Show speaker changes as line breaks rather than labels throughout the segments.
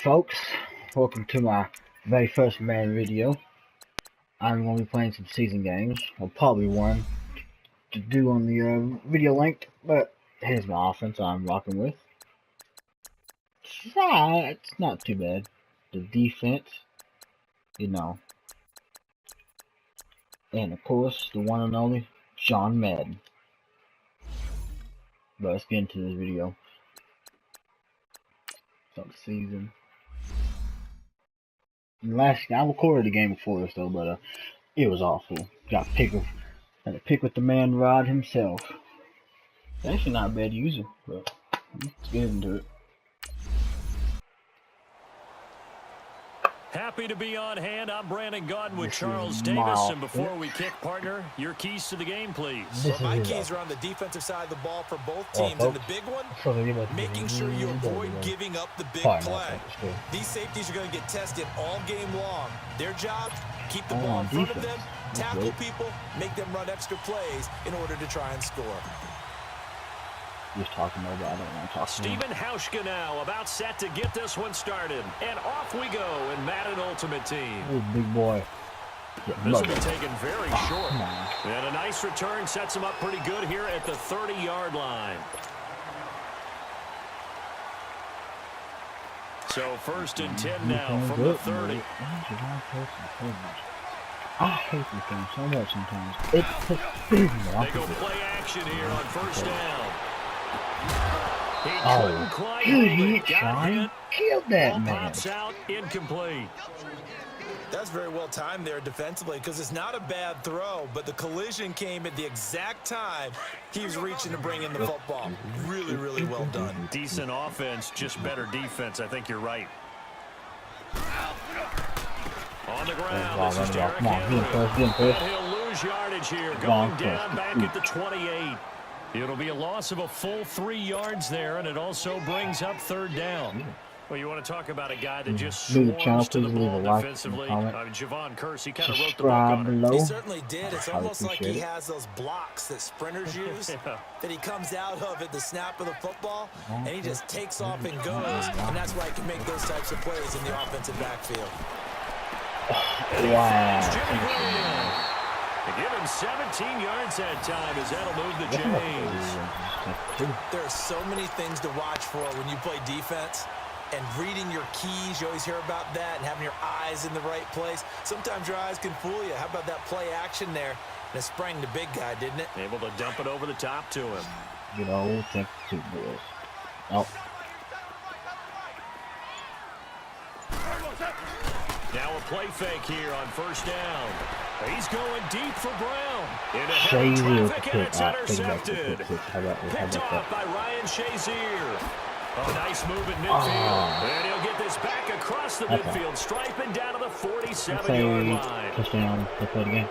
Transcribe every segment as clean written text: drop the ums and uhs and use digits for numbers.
Folks, welcome to my very first Madden video. I'm going to be playing some season games, or probably one to do on the video link, but here's my offense I'm rocking with. It's not too bad. The defense, you know, and of course, the one and only John Madden. But let's get into this video. Start the season. I recorded the game before this though, but it was awful. Had to pick with the man Rod himself. It's actually not a bad user, but let's get into it.
Happy to be on hand. I'm Brandon Gordon with Charles Davis. And before we kick, partner, your keys to the game, please.
Well, my keys are on the defensive side of the ball for both teams. And the big one, making sure you avoid giving up the big play. These safeties are going to get tested all game long. Their job, keep the ball in front of them, tackle people, make them run extra plays in order to try and score.
Just talking over, I don't want to talk.
Stephen Hauschka now about set to get this one started. And off we go in Madden Ultimate Team.
Oh, big boy.
This will be taken very short. And a nice return sets him up pretty good here at the 30-yard line. So first and 10 now from the 30.
I hate this game so much sometimes. It pisses me off.
They go play action here on first down. He couldn't quite hold it. Got hit.
Killed that man.
Pops out, incomplete.
That's very well timed there defensively because it's not a bad throw, but the collision came at the exact time he was reaching to bring in the football. Really, really well done.
Decent offense, just better defense. I think you're right. On the ground, this is Derek Henry. He'll lose yardage here, going down back at the 28. It'll be a loss of a full 3 yards there, and it also brings up third down. Well, you want to talk about a guy that just swarms to the ball defensively. Javon Kearse, he kind of wrote the book on it.
He certainly did. It's almost like he has those blocks that sprinters use that he comes out of at the snap of the football, and he just takes off and goes, and that's why he can make those types of plays in the offensive backfield.
Wow.
They give him 17 yards that time as that'll move the chains.
There are so many things to watch for when you play defense. And reading your keys, you always hear about that, and having your eyes in the right place. Sometimes your eyes can fool you. How about that play action there? And it sprang the big guy, didn't it?
Able to dump it over the top to him.
Good old Texas boys. Oh.
Now a play fake here on first down. He's going deep for Brown. Into heavy traffic, and it's intercepted. Picked off by Ryan Shazier. A nice move in midfield. And he'll get this back across the midfield stripe and down to the 47-yard line.
Touchdown.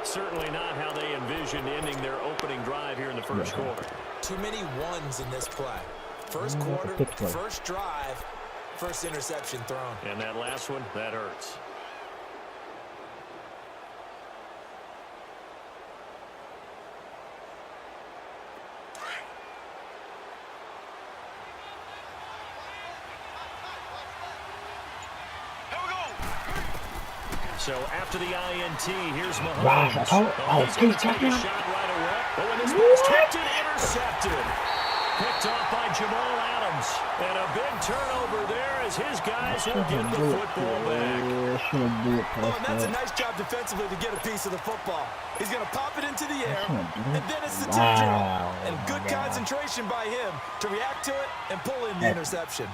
Certainly not how they envisioned ending their opening drive here in the first quarter.
Too many ones in this play. First quarter, first drive, first interception thrown.
And that last one, that hurts. So after the INT, here's Mahomes. He's going to take a shot right away. But when this ball's tipped and intercepted. Picked off by Jamal Adams. And a big turnover there as his guys will get the football back.
Oh, and that's a nice job defensively to get a piece of the football. He's going to pop it into the air, and then it's the tip drill. And good concentration by him to react to it and pull in the interception.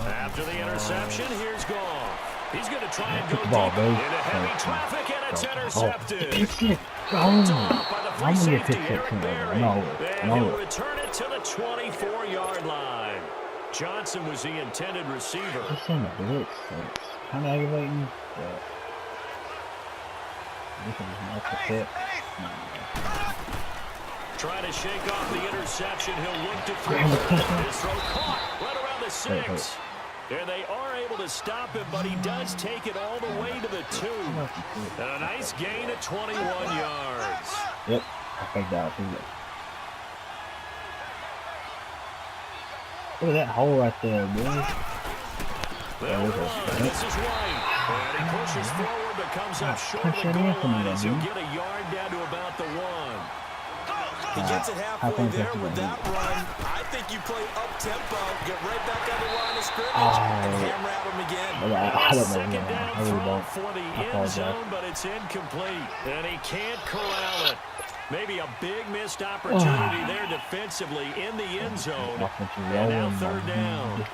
After the interception, here's Goff. He's going to try and go deep into heavy traffic, and it's intercepted. Picked off by the free safety, Eric Berry. And he'll return it to the 24-yard line. Johnson was the intended receiver.
Kind of aggravating.
Trying to shake off the interception. He'll look to throw. His throw caught right around the 6. And they are able to stop him, but he does take it all the way to the 2. And a nice gain at 21 yards.
Yep, I think that. Look at that hole right there, boy.
This is White. And he pushes forward but comes up short of the goal line as he'll get a yard down to about the 1.
He gets it halfway there with that run. I think you play up-tempo, get right back on the line of scrimmage, and hammer at him again.
I don't
Second
know.
down throw for the end zone, but it's incomplete. And he can't corral it. Maybe a big missed opportunity there defensively in the end zone. And now third down.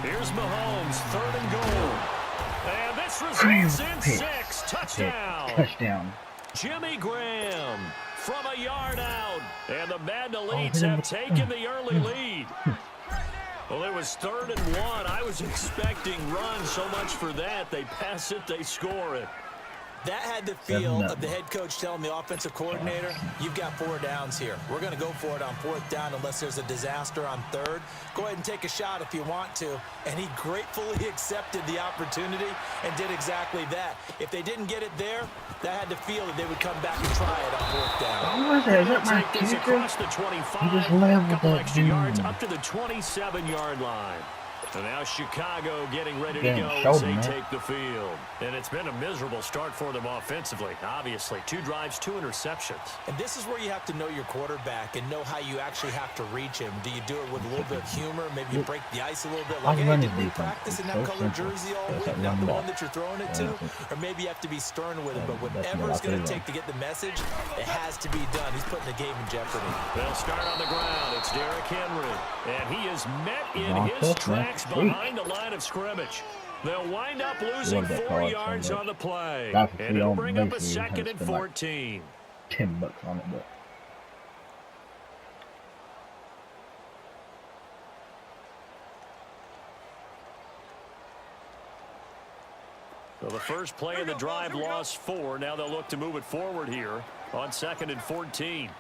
Here's Mahomes, 3rd and goal. And this results in 6. Touchdown. Jimmy Graham from a yard out. And the Madden Elites have taken the early lead. Well, it was 3rd and 1. I was expecting runs, so much for that. They pass it, they score it.
That had the feel of the head coach telling the offensive coordinator, you've got 4 downs here. We're going to go for it on 4th down unless there's a disaster on 3rd. Go ahead and take a shot if you want to. And he gratefully accepted the opportunity and did exactly that. If they didn't get it there, that had the feel that they would come back and try it on 4th down.
What was that? Is that my kicker?
Across the 25,
He just leveled
couple
that
extra
dude.
yards up to the 27-yard line. So now Chicago getting ready to go as they take the field. And it's been a miserable start for them offensively. Obviously, 2 drives, 2 interceptions.
And this is where you have to know your quarterback and know how you actually have to reach him. Do you do it with a little bit of humor? Maybe you break the ice a little bit. Like, hey, did we practice in that color jersey all week? Not the one that you're throwing it to? Or maybe you have to be stern with it. But whatever it's going to take to get the message, it has to be done. He's putting the game in jeopardy.
They'll start on the ground. It's Derrick Henry. And he is met in his tracks behind the line of scrimmage. They'll wind up losing 4 yards on the play. And it'll bring up a 2nd and 14.
$10 on it, but.
So the first play of the drive lost 4. Now they'll look to move it forward here on 2nd and 14.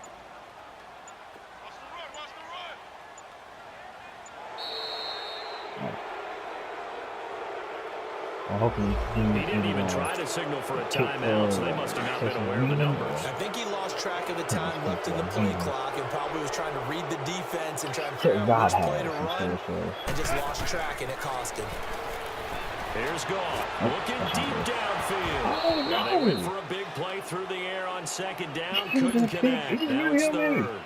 He didn't even try to signal for a timeout, so they must have not been aware of the numbers.
I think he lost track of the time left in the play clock and probably was trying to read the defense and trying to figure out which play to run and just lost track, and it cost him.
Here's Goff, looking deep downfield. Now they went for a big play through the air on 2nd down, couldn't connect. Now it's 3rd.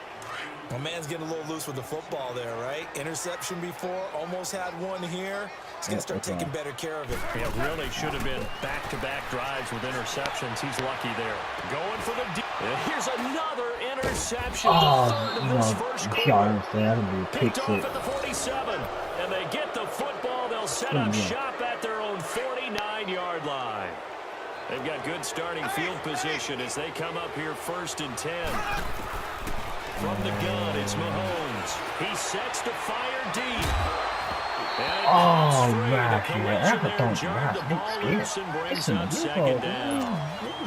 Well, man's getting a little loose with the football there, right? Interception before, almost had one here. He's going to start taking better care of it.
It really should have been back-to-back drives with interceptions. He's lucky there. Going for the deep. Here's another interception. The 3rd of this first quarter. Picked off at the 47. And they get the football. They'll set up shop at their own 49-yard line. They've got good starting field position as they come up here 1st and 10. From the gun, it's Mahomes. He sets to fire deep.
Oh, right.
The ball loose and brings up 2nd down.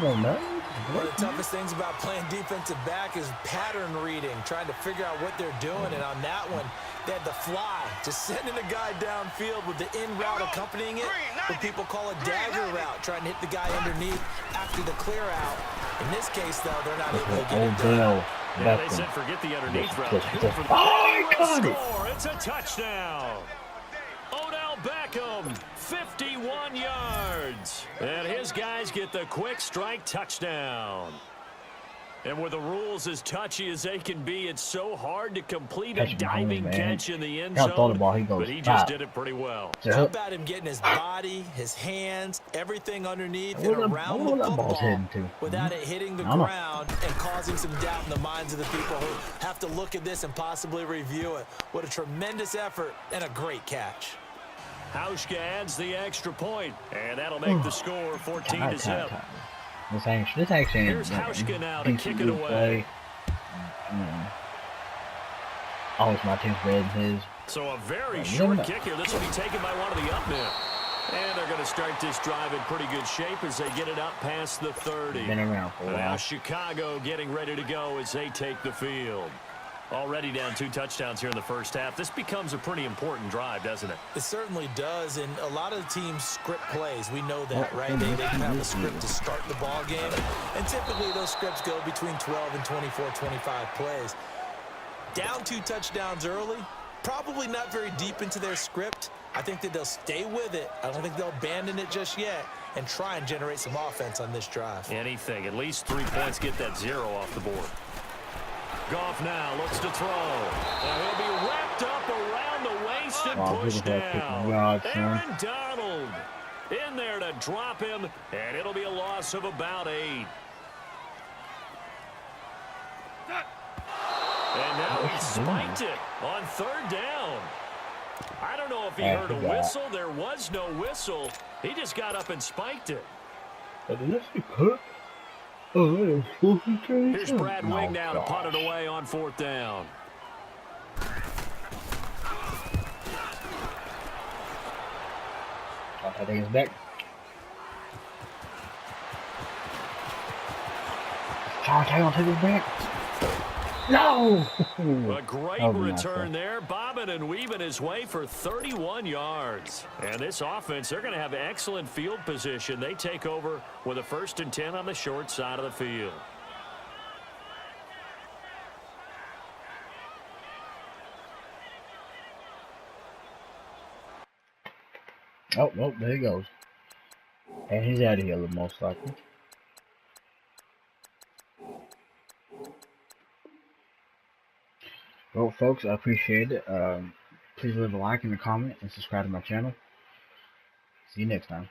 One of the toughest things about playing defensive back is pattern reading, trying to figure out what they're doing. And on that one, they had the fly, just sending a guy downfield with the in route accompanying it, what people call a dagger route, trying to hit the guy underneath after the clear out. In this case, though, they're not able to get it done.
Yeah, they said forget the underneath route. Score. It's a touchdown. Odell Beckham, 51 yards. And his guys get the quick strike touchdown. And with the rules as touchy as they can be, it's so hard to complete a diving catch in the end zone. But he just did it pretty well.
How about him getting his body, his hands, everything underneath and around the football without it hitting the ground and causing some doubt in the minds of the people who have to look at this and possibly review it. What a tremendous effort and a great catch.
Hauschka adds the extra point, and that'll make the score 14-0.
This actually
Here's Hauschka now to kick it away.
Always my team's better than his.
So a very short kick here. This will be taken by one of the up men. And they're going to start this drive in pretty good shape as they get it up past the 30.
Been around for a while.
Now Chicago getting ready to go as they take the field. Already down 2 touchdowns here in the first half. This becomes a pretty important drive, doesn't it?
It certainly does, and a lot of the teams script plays. We know that, right? They have a script to start the ball game, and typically those scripts go between 12 and 24, 25 plays. Down 2 touchdowns early, probably not very deep into their script. I think that they'll stay with it. I don't think they'll abandon it just yet and try and generate some offense on this drive.
Anything, at least 3 points, get that 0 off the board. Goff now looks to throw. And he'll be wrapped up around the waist and pushed down. Aaron Donald in there to drop him, and it'll be a loss of about 8. And now he spiked it on 3rd down. I don't know if he heard a whistle. There was no whistle. He just got up and spiked it. Here's Brad Wing now to punt it away on 4th down.
I think it's back. Trying to take it back. No!
A great return there, bobbing and weaving his way for 31 yards. And this offense, they're going to have excellent field position. They take over with a 1st and 10 on the short side of the field.
Oh, nope, there he goes. And he's out of here, most likely. Well, folks, I appreciate it. Please leave a like and a comment and subscribe to my channel. See you next time.